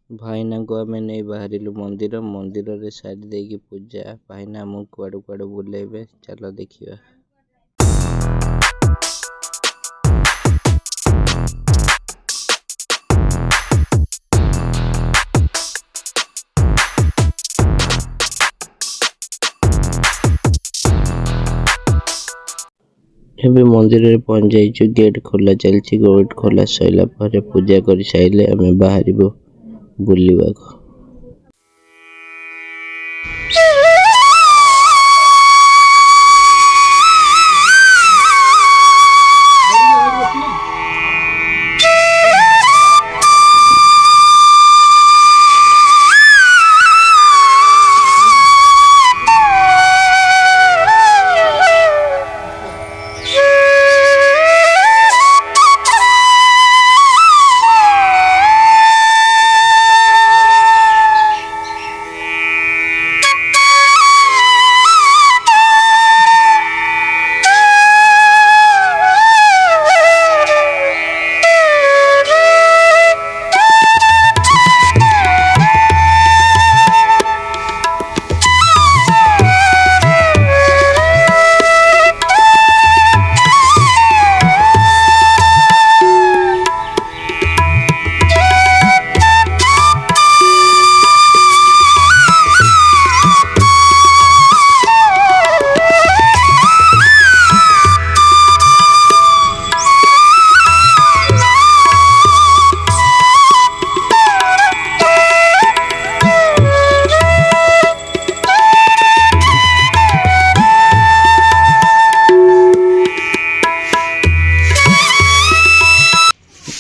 भाईना को आम नहीं बाहर मंदिर मंदिर रे सारी देकी पूजा भाईना आमको कुआड़े कुआड़े बुलेबे चलो देखिए। ଏବେ ମନ୍ଦିରରେ ପହଞ୍ଚି ଯାଇଛୁ। गेट खोला चलछि। गेट खोला सैला पर पूजा कर साइले आमे बाहरिबो बुलिबाको।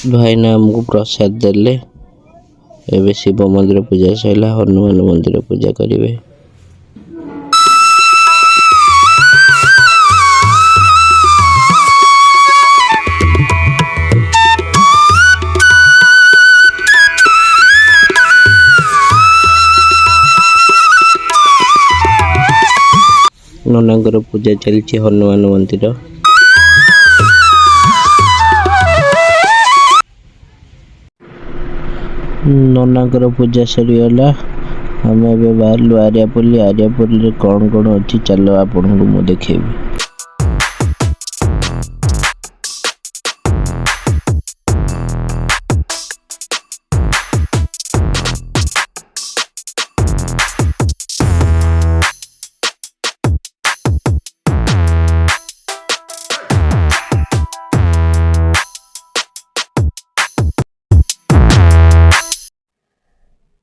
भाईना आमको प्रसाद देले। एबे शिव मंदिर पूजा सैला हनुमान मंदिर पूजा करिवे। ननांगर पूजा चलछि हनुमान मंदिर। ननांकर पूजा सरीगला। हमें ଏବେ ବାହାରିଲୁ आर्यापल्ली। आर्यापल्ली रे कौन कौन अच्छी चलो आपन को मु देखेबी।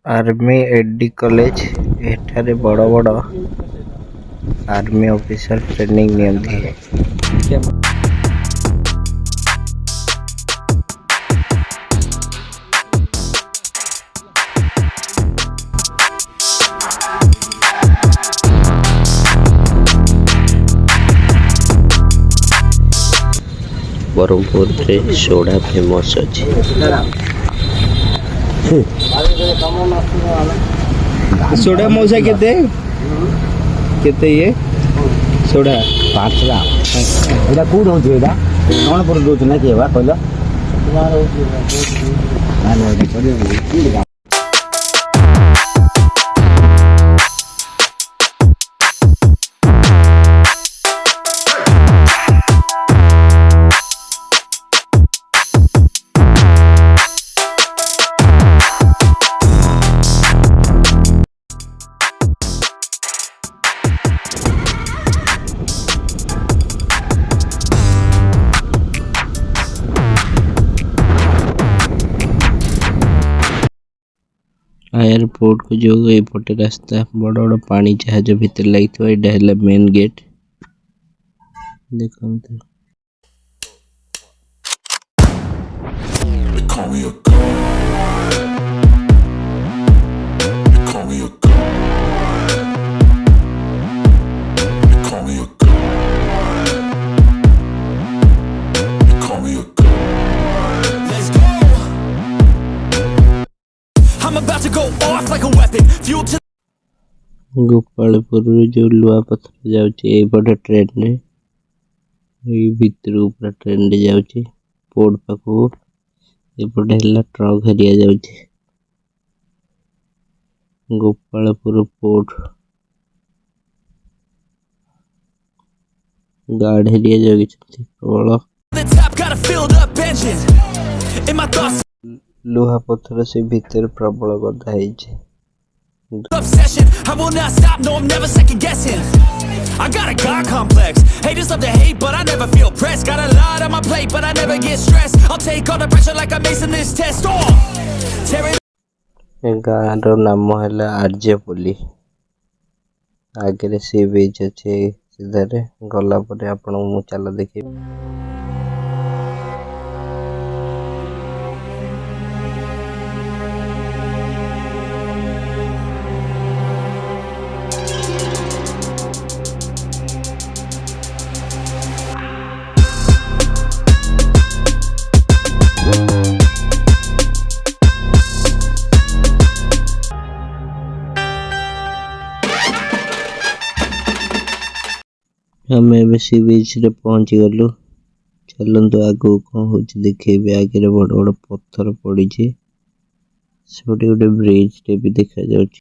आर्मी एडी कॉलेज एठारे बड़ बड़ आर्मी ऑफिसर ट्रेनिंग नियंती। बरहमपुर रे सोडा फेमस अछि। सोडा मौसा केते केते ये सोडा 5 ग्राम एटा कूड होछ एटा नॉन पर दोछ ना केबा कहलो ना एयरपोर्ट को जो एपटे रास्ता बड़ बड़ पानी जहाज भीतर लगी है मेन गेट देखते। गोपालपुर जो लुआ पत्थर जाऊे ट्रेन ने भीतर पूरा ट्रेन रे जाऊे पोर्ट पाखु एपटे ट्रक हरिया जाऊे। Gopalpur Port guard area ଜଗିଛନ୍ତି ପ୍ରବଳ ଲୁହା ପଥର ସେ ଭିତରେ ପ୍ରବଳ ଗଦା ହେଇଛି। Obsession, I will not stop, no I'm never second guessing. I got a God complex, haters love to hate but I never feel pressed. Got a lot on my plate but I never get stressed. I'll take all the pressure like I'm acing this test. Tear it ଗାଁର ନାମ ହେଲା ଆର୍ଯ୍ୟପଲ୍ଲୀ। ଆଗରେ sea beach ଅଛି ସିଧାରେ ଗଲା ପରେ ଆପଣଙ୍କୁ ମୁଁ ଚାଲ ଦେଖେଇବି। ଆମେ ଏବେ ସି ବିଚ୍ ରେ ପହଞ୍ଚି ଗଲୁ। ଚାଲନ୍ତୁ ଆଗକୁ କଣ ହଉଛି ଦେଖେଇବି। ଆଗରେ ବଡ଼ ବଡ଼ ପଥର ପଡ଼ିଛି। ସେପଟେ ଗୋଟେ ବ୍ରିଜ ଟେ ବି ଦେଖାଯାଉଛି।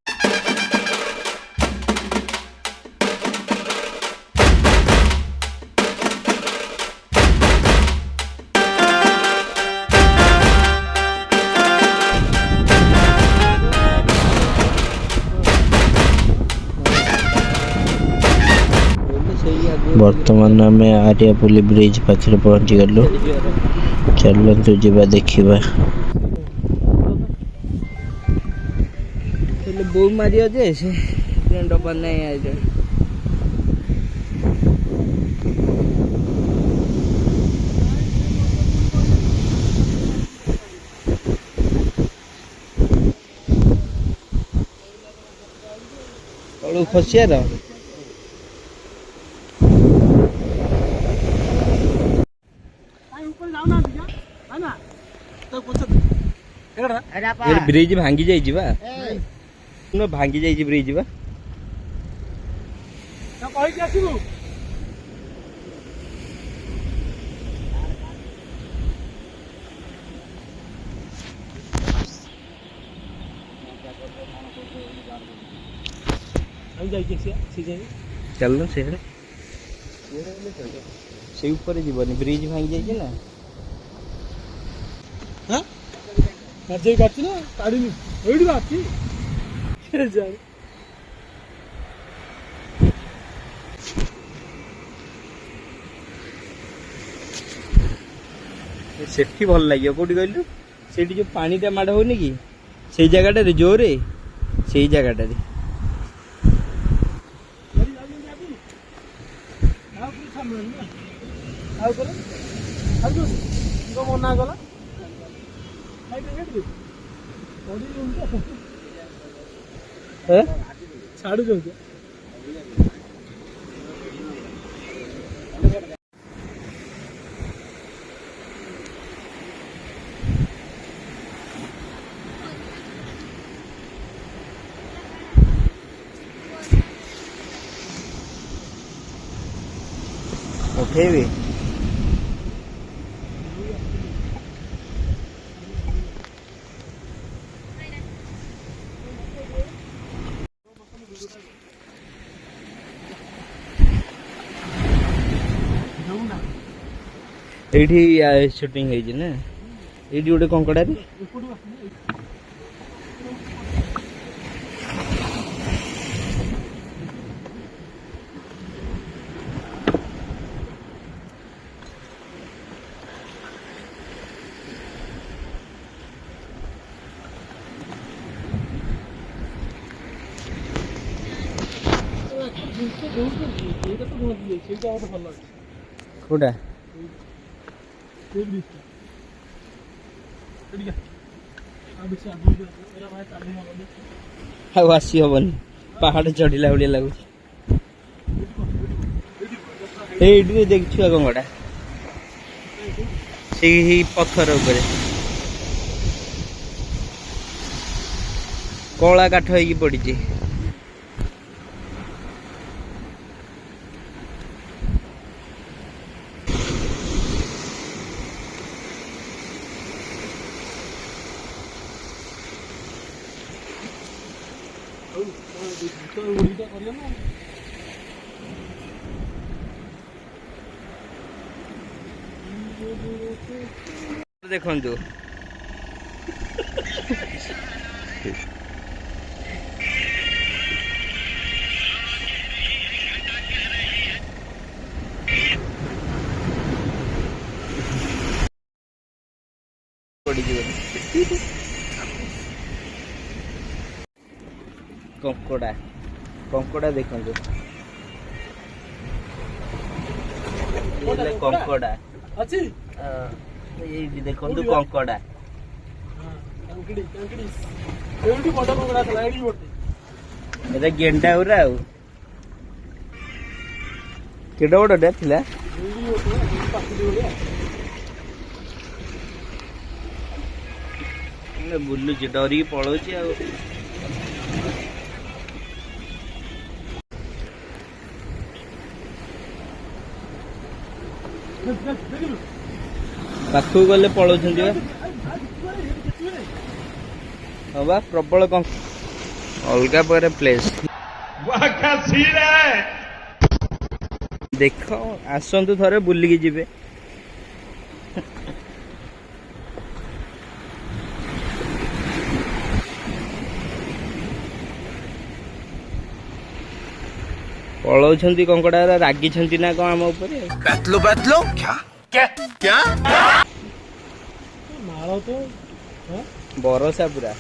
ବର୍ତ୍ତମାନ ଆମେ ଆରିଆପଲ୍ଲୀ ବ୍ରିଜ ପାଖରେ ପହଞ୍ଚି ଗଲୁ। ଚାଲନ୍ତୁ ଯିବା ଦେଖିବା। ବୋଉ ମାରିବ ଯେ ସେ ଡବା ନାହିଁ ଆଇଲେ ତଳୁ ଖସିବାର ବ୍ରିଜ ଭାଙ୍ଗି ଯାଇଛି ବା ଭାଙ୍ଗି ଯାଇଛି ବ୍ରିଜ ବା କହିକି ଆସିବୁ। ଚାଲୁନ ସେଆଡ଼େ ସେଇ ଉପରେ ଯିବନି ବ୍ରିଜ ଭାଙ୍ଗି ଯାଇଛି ନା। କାଟୁଛି ନା କାଢିନି ଏଇଠି ବାକି ସେଠି ଭଲ ଲାଗିବ। କୋଉଠି କହିଲୁ ସେଇଠି ଯୋଉ ପାଣିଟା ମାଡ଼ ହଉନି କି ସେଇ ଜାଗାଟାରେ ଜୋରେ ସେଇ ଜାଗାଟାରେ ମନା କଲା ଛାଡୁ ଯାଉଛି। ଉଠେଇବି ଏଇଠି ସୁଟିଂ ହେଇଛି ନା ଏଇଠି ଗୋଟେ କଙ୍କଡାରେ କୋଉଟା ଆଉ ଆସି ହବନି ପାହାଡ ଚଢିଲା ଭଳିଆ ଲାଗୁଛି। ଏଇଠି ଦେଖ ଛୁଆ କଙ୍କଡା ସେଇ ପଥର ଉପରେ କଳା କାଠ ହେଇକି ପଡିଛି। देखंतु कंकड़ा कंकड़ा देखंतु कंकड़ा अच्छी ये देखंतु कंकड़ा एटा गेंडा उरा आउ केडा बडा थिला बुलुची डरी पळौची आ पाखु गले पळौछन्ती बा प्रबल कम अलगा पर प्लेस देख आसतु थरे बुलिकी जिबे पळौछन्ती कंकड़ा रागी छन्ती ना कौन आम ऊपर बैतलो बैतलो क्या क्या क्या बरसा पूरा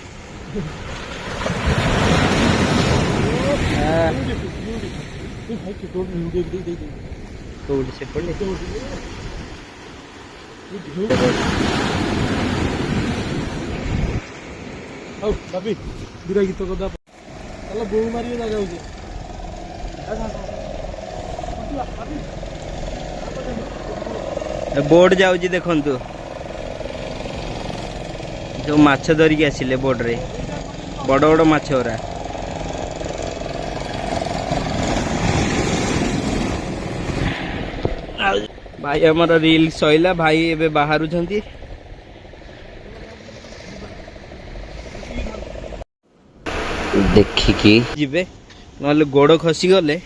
से पड़े गीत कदा बो मारी जागा बोट जाऊँ देखंतु जो माछ धरिकी आसिले बोट रे बड़ बड़ माछ ओरा भाई हमारा रील सैला भाई एबे बाहर देखिकी जिबे नले गोड़ खसी गले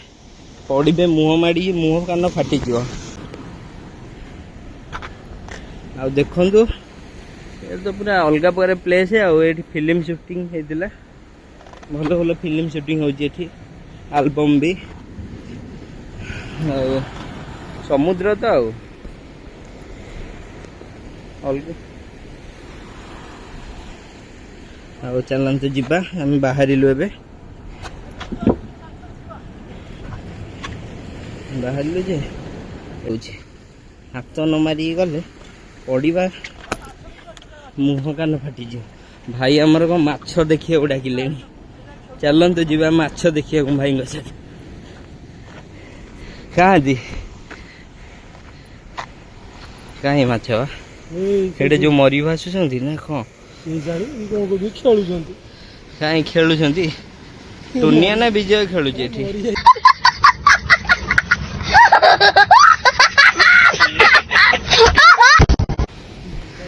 पड़े मुह माड़ी मुह कान फाटी आ देखंतु ये तो पूरा अलग प्रकार प्लेस है आ फिल्म शूटिंग होता भल भल फिल्म शूटिंग होती एल्बम भी समुद्र तो आ चलते जीवा आम बाहरिलु एबे बाहरिलु जे हाथ न मारी गले पड़ा मुह कान फाटी भाई आमर कौन माछ देखिए डाकिले चलते जीवा माछ देखिए भाई सहित कहाँ दी कहीं माछ एटे जो मरी भासुंट ना कौन कहीं खेलुं टुनिया ना विजय खेलुचे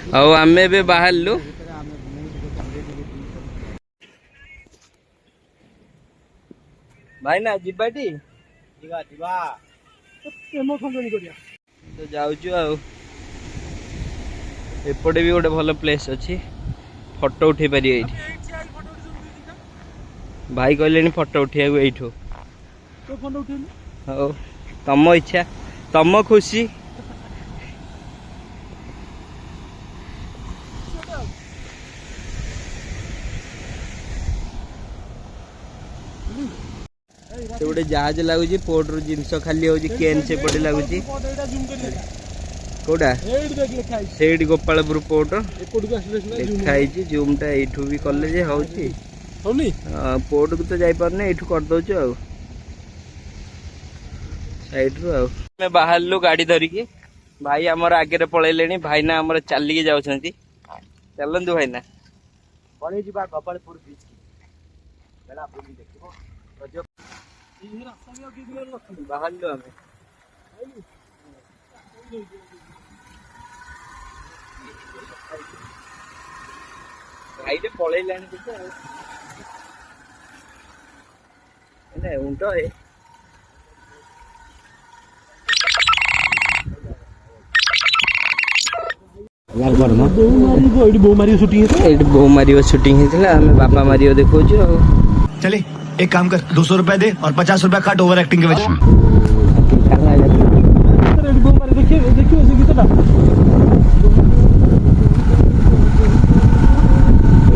ଆଉ ଆମେ ଏବେ ବାହାରିଲୁ ଭାଇ ନା ଯିବାଟି ଯିବା ତ ଯାଉଛୁ ଆଉ ଏପଟେ ବି ଗୋଟେ ଭଲ ପ୍ଲେସ୍ ଅଛି ଫଟୋ ଉଠେଇ ପାରିବେ ଏଇଠି ଭାଇ କହିଲେଣି ଫଟୋ ଉଠେଇବାକୁ ଏଇଠୁ ହଉ ତମ ଇଚ୍ଛା ତମ ଖୁସି से गोटे जहाज लगुच पोर्ट रु जिनस खाली हो केन से पटे लगुच कौटा से गोपालपुर पोर्ट लिखाई जूमटा यू भी कले पोर्ट को तो जापारे यू करदे साइड रु बाहर लु गाड़ी धरिकी भाई आमर आगे पलैले भाईना आमर चलिकी जाऊँ चलतु भाईना गोपालपुर बीच बाहर लु आम भाई पलैला उंटो है बो मारियो शूटिंग बापा मारियो देखो चले एक काम कर 200 रुपए दे और 50 रुपए काट ओवर एक्टिंग के वजह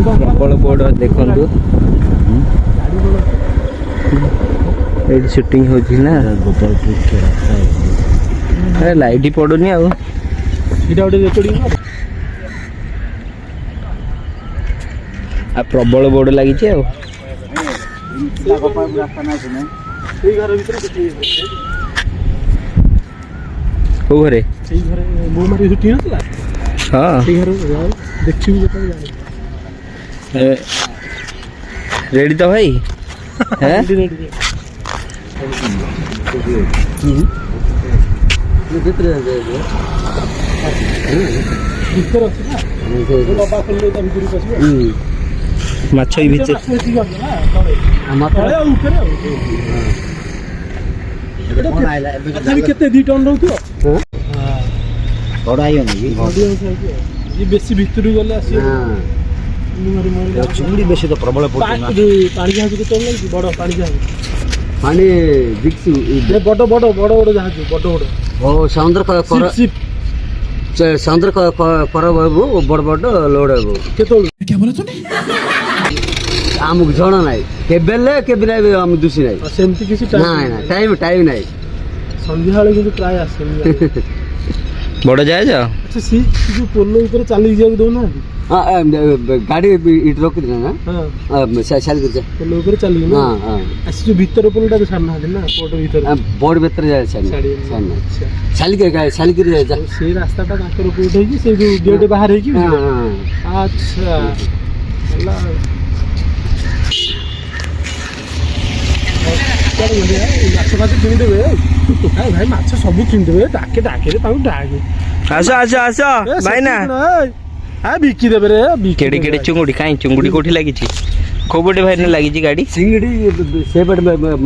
प्रबल बोर्ड देखु शूटिंग होना लाइट पड़ुनी आ प्रबल बोर्ड लगी घरे हाँ रेडी तो भाई माछ भीतर केते 2 टन रहउथो बड़ा ये बेसी भीतर गले आसी चिंगड़ी बेसी तो प्रबल पानी जहाज के चल लगी बड़ पानी जहाज पानी दिखसु बड़ जहाज बड़ ओ समुद्र कर समुद्र कर बाबू बड़ बड़ लोड बाबू केतोल क्या बोला तूने आमको जण नाई केबेले केबे नाई हम दुसी नाई सेमती किसी टाइम नाई संध्या वाले किंतु प्राय आसे बड़ जाए जा अच्छा सी जो पोलो ऊपर चली जाऊ दो ना हां गाड़ी इट रोक दे ना हां साल कर जा पोलो ऊपर चली ना हां ऐसे जो भीतर पोलोटा तो छाड़ना है ना पोर्ट भीतर बोर्ड भीतर जाए साल के जाए जा से रास्ता ता ताकर पोर्ट है कि से जो गेट बाहर है कि अच्छा अल्लाह माछ फाछ किनिदेवे भाई माछ सब किनिदेवे डाके डाके आस भाई ना बिकी देवे रे केड़े केड़े चुंगुड़ी काई चुंगुड़ी कोठी लागी छी खोबडे भाई ने लागी छी गाड़ी चिंगड़ी से पट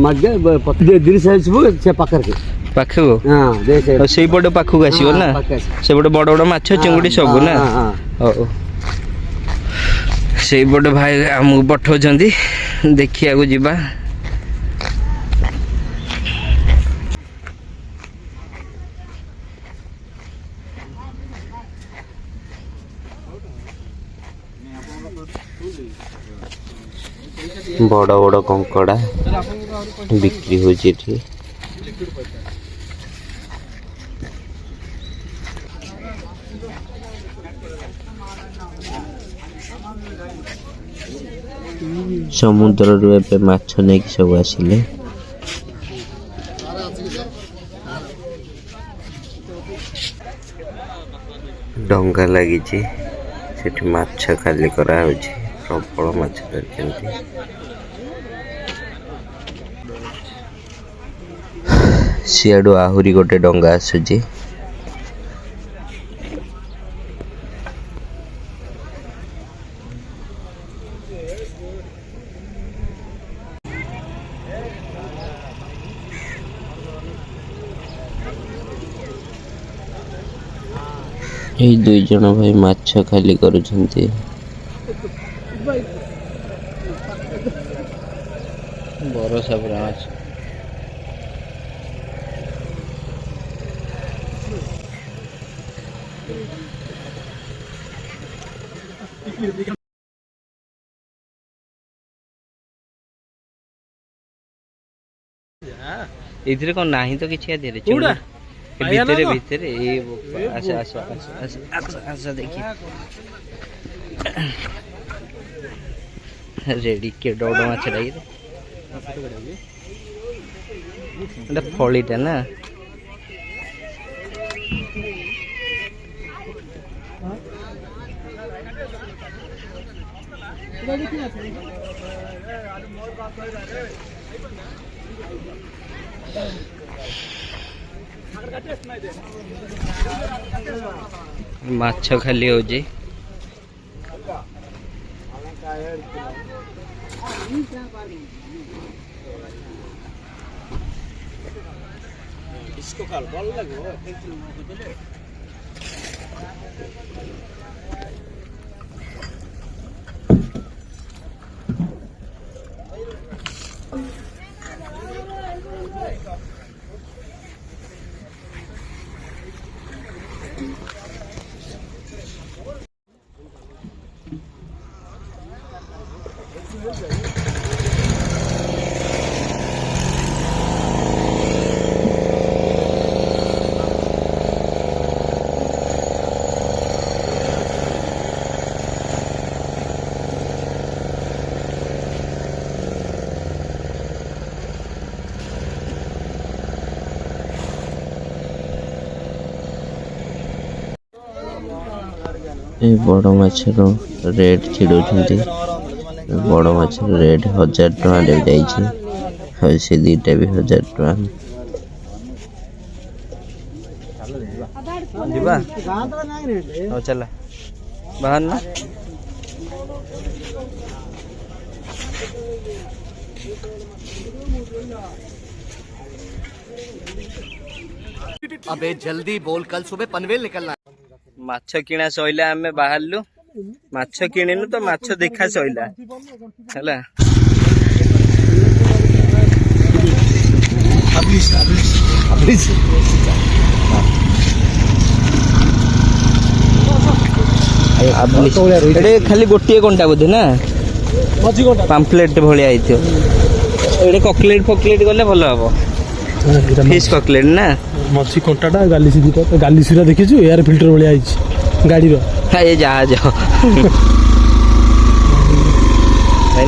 मगे पत्ते दिल साइज से पकड़ के पाखु हां देख सेई पट पाखु आसीबो ना से पट बड़ बड़ माछ चुंगुड़ी सब ना ओ सेई पट भाई हमहु पठौ जंदी देखिया को जिबा बड़ बड़ कंकड़ा बिक्री होची समुद्र रे माछ नहीं कि सब आसिले डंगा लगी सेठी माछ खाली करा होची प्रबल माछ धरचंती सियाडू आहुरी गोटे डंगा आसुची ये 2 जन भाई माछ खाली करुछंती बरसा पूरा माछ इधर कौन नहीं तो किसी आधे भीतर भीतर ये आशा देखिए रेडी के डोडो माछ रही फलीटा ना माछ खाली हो जी इसको खाल भल लागो ए बड़ माछर रेट चिड़ौଛନ୍ତି बड़ माछर रेट 1000 टका ले जाइए से दीटा भी 1000 टका दिबा हो चला बाहर ना अबे जल्दी बोल, कल सुबह पनवेल निकलना। माछ किणा सइला आमे बाहरलु माछ किणिनु तो माछ देखा सइला हैला एडे खाली गोटिए कंटा बोधे ना पाम्पलेट भलिया आइथियो एडे ककलेट फकलेट गले भलो हबो फिश ककलेट ना मछी कंटाटा गालिसी दीटा गालिसीरा देखिछु एयर फिल्टर भलिया आइछि गाड़ी रो ये जहाज